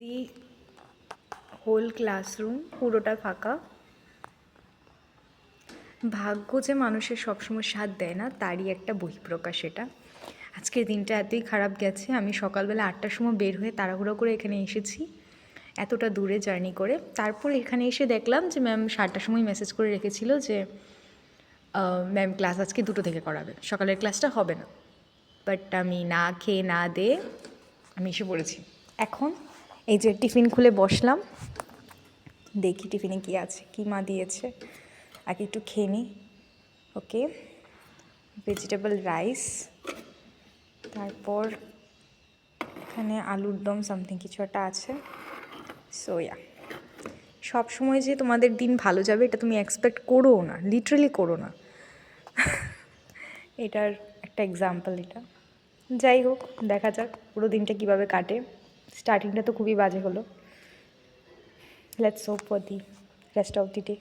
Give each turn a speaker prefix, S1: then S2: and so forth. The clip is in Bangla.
S1: দি হোল ক্লাসরুম পুরোটা ফাঁকা। ভাগ্য যে মানুষের সবসময় সাথ দেয় না তারই একটা বহিঃপ্রকাশ এটা। আজকের দিনটা এতই খারাপ গেছে, আমি সকালবেলা 8টার সময় বের হয়ে তাড়াহুড়ো করে এখানে এসেছি, এতটা দূরে জার্নি করে। তারপর এখানে এসে দেখলাম যে ম্যাম 7টার সময় মেসেজ করে রেখেছিল যে ম্যাম ক্লাস আজকে 2টো থেকে করাবে, সকালের ক্লাসটা হবে না। বাট আমি না খেয়ে না দিয়ে আমি এসে পড়েছি। এখন এই যে টিফিন খুলে বসলাম, দেখি টিফিনে কী আছে, কী মা দিয়েছে, আগে একটু খেয়ে নিই। ওকে, ভেজিটেবল রাইস, তারপর এখানে আলুর দম সামথিং কিছু একটা আছে। সোয়া সব সময় যে তোমাদের দিন ভালো যাবে এটা তুমি এক্সপেক্ট করো না, লিটারালি করো না। এটার একটা এক্সাম্পল এটা। যাই হোক, দেখা যাক পুরো দিনটা কীভাবে কাটে। স্টার্টিংটা তো খুবই বাজে হলো। Let's hope for the rest of the day.